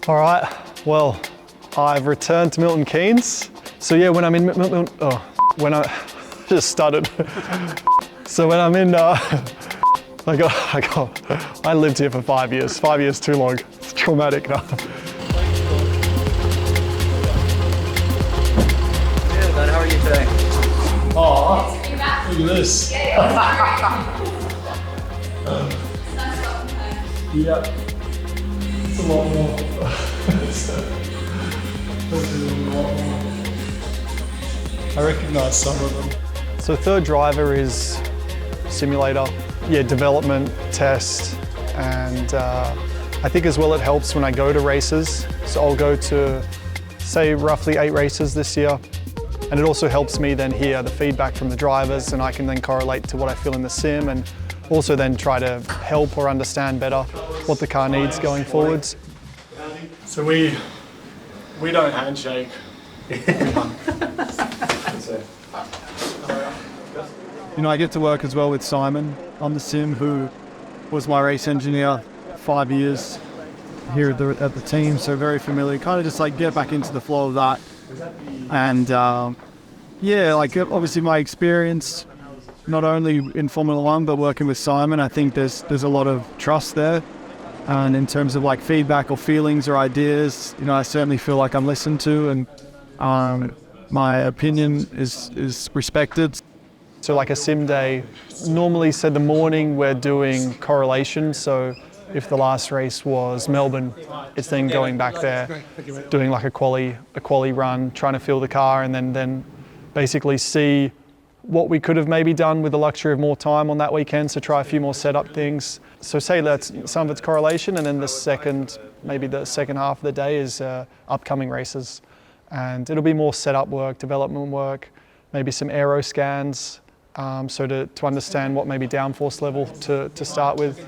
All right, well, I've returned to Milton Keynes. So yeah, when I'm in just stuttered. So when I'm in, I lived here for 5 years. 5 years too long. It's traumatic now. Good, man. How are you today? Oh, look at this. Yeah, it's a lot more. I recognise some of them. So third driver is simulator, yeah, development, test, and I think as well it helps when I go to races. So I'll go to, say, roughly 8 races this year. And it also helps me then hear the feedback from the drivers, and I can then correlate to what I feel in the sim and also then try to help or understand better what the car needs going forwards. So we don't handshake. You know, I get to work as well with Simon on the sim, who was my race engineer 5 years here at the team, so very familiar. Kind of just like get back into the flow of that. And yeah, like obviously my experience, not only in Formula One, but working with Simon, I think there's a lot of trust there. And in terms of like feedback or feelings or ideas, you know, I certainly feel like I'm listened to, and my opinion is respected. So like a sim day, normally say the morning we're doing correlation. So if the last race was Melbourne, it's then going back there, doing like a quali run, trying to feel the car, and then basically see what we could have maybe done with the luxury of more time on that weekend. So try a few more setup things. So say that's some of it's correlation, and then maybe the second half of the day is upcoming races. And it'll be more setup work, development work, maybe some aero scans. So to understand what maybe downforce level to start with.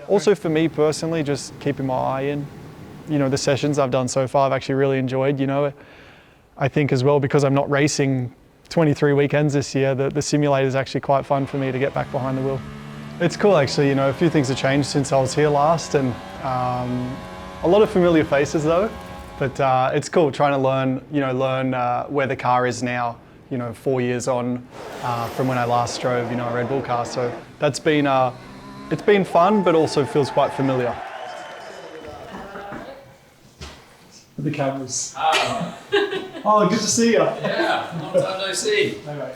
Also for me personally, just keeping my eye in. You know, the sessions I've done so far I've actually really enjoyed, you know. I think as well, because I'm not racing 23 weekends this year, the simulator is actually quite fun for me to get back behind the wheel. It's cool actually, you know, a few things have changed since I was here last, and a lot of familiar faces though, but it's cool trying to learn where the car is now. You know, 4 years on from when I last drove, you know, a Red Bull car. So that's been, it's been fun, but also feels quite familiar. The cameras. Oh, good to see you. Yeah, long time no see. Hey, mate.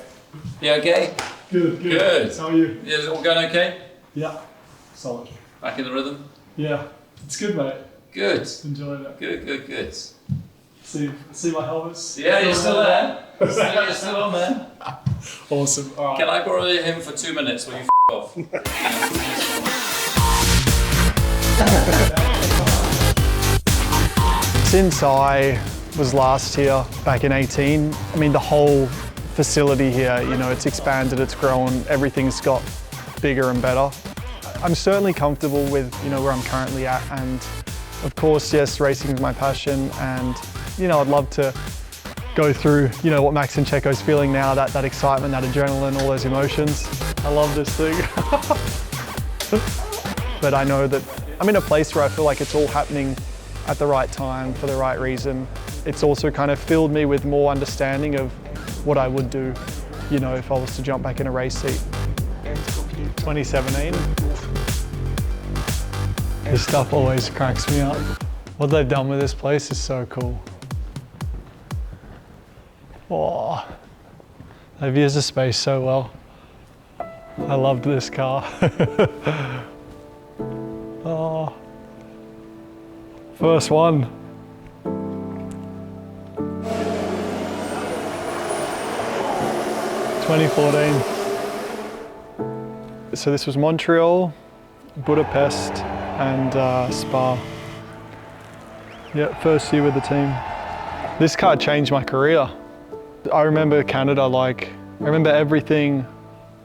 You okay? Good. Good. How are you? Yeah, is it all going okay? Yeah, solid. Back in the rhythm? Yeah, it's good, mate. Good. Enjoying it. Good. See my helmets? Yeah, you're still there. You're still on there. Awesome. All right. Can I borrow him for 2 minutes while you off? Since I was last here, back in 18, I mean, the whole facility here, you know, it's expanded, it's grown, everything's got bigger and better. I'm certainly comfortable with, you know, where I'm currently at, and of course, yes, racing is my passion, and you know, I'd love to go through, you know, what Max and Checo's feeling now, that excitement, that adrenaline, all those emotions. I love this thing. But I know that I'm in a place where I feel like it's all happening at the right time, for the right reason. It's also kind of filled me with more understanding of what I would do, you know, if I was to jump back in a race seat. 2017. This stuff always cracks me up. What they've done with this place is so cool. Oh, they've used the space so well. I loved this car. Oh, first one. (2014). So this was Montreal, Budapest, and Spa. Yeah, first year with the team. This car changed my career. I remember Canada, I remember everything.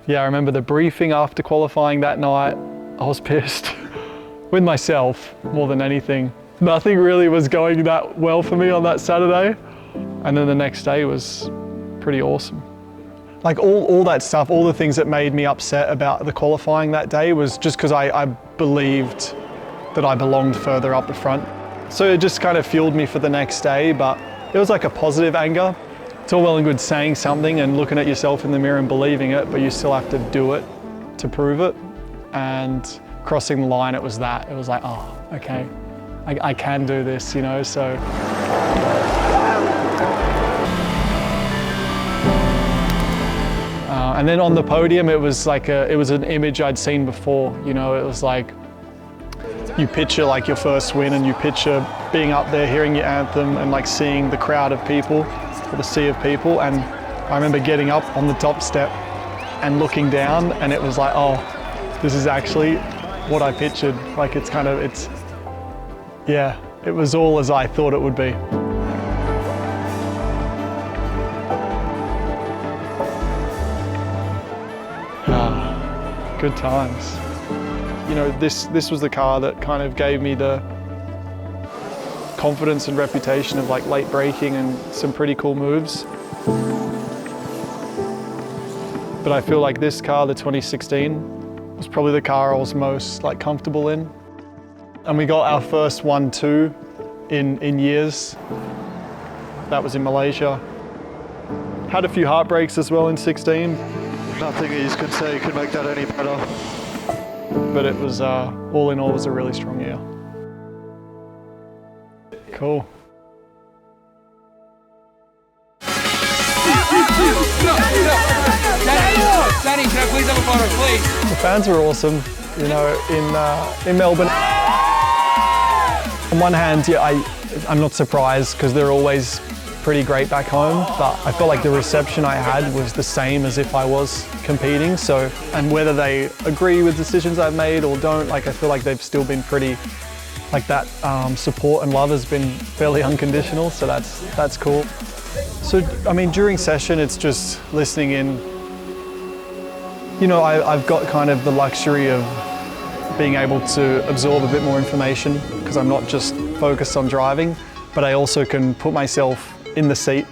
Yeah, I remember the briefing after qualifying that night. I was pissed with myself more than anything. Nothing really was going that well for me on that Saturday. And then the next day was pretty awesome. Like all that stuff, all the things that made me upset about the qualifying that day was just because I believed that I belonged further up the front. So it just kind of fueled me for the next day, but it was like a positive anger. It's all well and good saying something and looking at yourself in the mirror and believing it, but you still have to do it to prove it. And crossing the line, it was that. It was like, oh, okay, I can do this, you know, so. And then on the podium, it was like it was an image I'd seen before, you know, it was like, you picture like your first win and you picture being up there, hearing your anthem and like seeing the crowd of people, or the sea of people. And I remember getting up on the top step and looking down, and it was like, oh, this is actually what I pictured. Like yeah, it was all as I thought it would be. Good times. You know, this was the car that kind of gave me the confidence and reputation of like late braking and some pretty cool moves. But I feel like this car, the 2016, was probably the car I was most like comfortable in. And we got our first 1-2 in years. That was in Malaysia. Had a few heartbreaks as well in 16. Nothing you could say could make that any better. But it was, all in all, was a really strong year. Cool. Danny, can I please have a photo, please? The fans were awesome, you know, in Melbourne. On one hand, yeah, I'm not surprised because they're always pretty great back home, but I felt like the reception I had was the same as if I was competing. So, and whether they agree with decisions I've made or don't, like I feel like they've still been pretty, like that support and love has been fairly unconditional, so that's cool. So, I mean, during session, it's just listening in. You know, I've got kind of the luxury of being able to absorb a bit more information because I'm not just focused on driving, but I also can put myself in the seat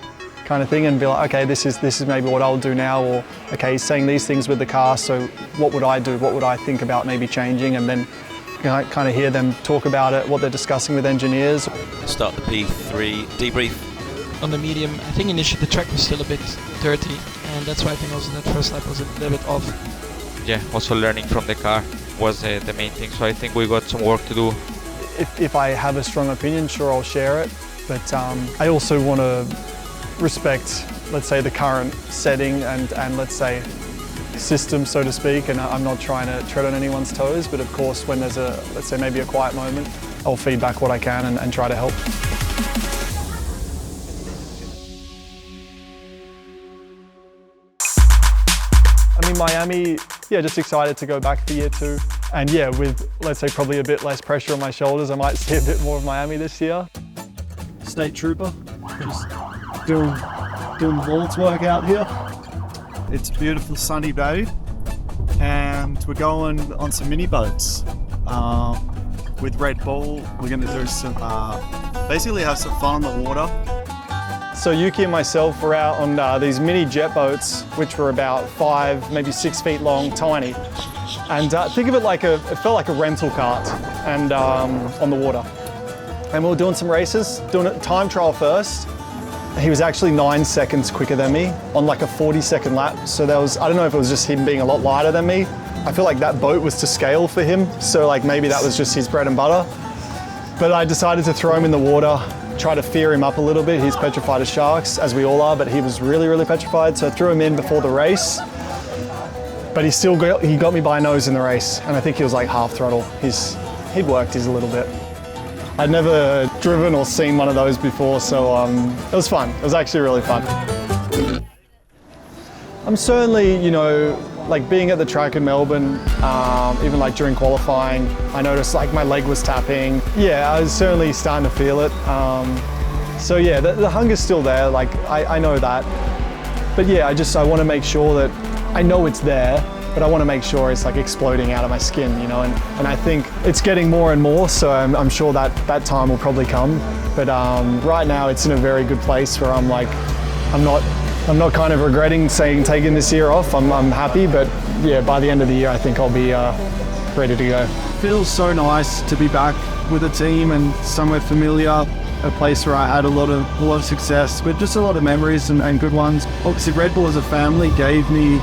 kind of thing and be like, okay, this is maybe what I'll do now, or okay, he's saying these things with the car, so what would I do? What would I think about maybe changing? And then kind of hear them talk about it, what they're discussing with engineers. Start the P3 debrief. On the medium, I think initially the track was still a bit dirty, and that's why I think also that first lap was a little bit off. Yeah, also learning from the car was the main thing, so I think we got some work to do. If I have a strong opinion, sure, I'll share it, but I also want to respect, let's say, the current setting and let's say system, so to speak, and I'm not trying to tread on anyone's toes, but of course when there's a, let's say, maybe a quiet moment, I'll feed back what I can and try to help. I mean, Miami, yeah, just excited to go back for year 2. And yeah, with, let's say, probably a bit less pressure on my shoulders, I might see a bit more of Miami this year. State Trooper, just doing Walt's work out here. It's a beautiful sunny day, and we're going on some mini boats. With Red Bull, we're gonna do some, basically have some fun on the water. So Yuki and myself were out on these mini jet boats, which were about 5, maybe 6 feet long, tiny. And think of it like it felt like a rental cart and on the water. And we were doing some races, doing a time trial first. He was actually 9 seconds quicker than me on like a 40-second lap. So there was, I don't know if it was just him being a lot lighter than me. I feel like that boat was to scale for him. So like maybe that was just his bread and butter. But I decided to throw him in the water, try to fear him up a little bit. He's petrified of sharks, as we all are, but he was really, really petrified. So I threw him in before the race. But he got me by a nose in the race. And I think he was like half throttle. He'd worked his a little bit. I'd never driven or seen one of those before, so it was fun. It was actually really fun. I'm certainly, you know, like being at the track in Melbourne, even like during qualifying, I noticed like my leg was tapping. Yeah, I was certainly starting to feel it. So yeah, the hunger's still there, like I know that. But yeah, I want to make sure that I know it's there, but I want to make sure it's like exploding out of my skin, you know, and I think it's getting more and more, so I'm sure that time will probably come. But right now it's in a very good place where I'm like, I'm not kind of regretting taking this year off. I'm happy, but yeah, by the end of the year I think I'll be ready to go. feels so nice to be back with a team and somewhere familiar, a place where I had a lot of success, but just a lot of memories and good ones. Obviously, Red Bull as a family gave me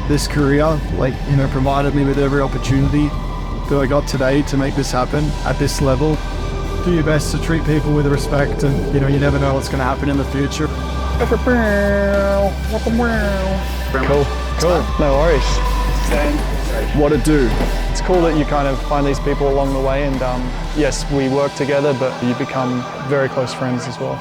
this career, like, you know, provided me with every opportunity that I got today to make this happen at this level. Do your best to treat people with respect, and you know, you never know what's going to happen in the future. Cool. No worries. What to do? It's cool that you kind of find these people along the way, and yes, we work together, but you become very close friends as well.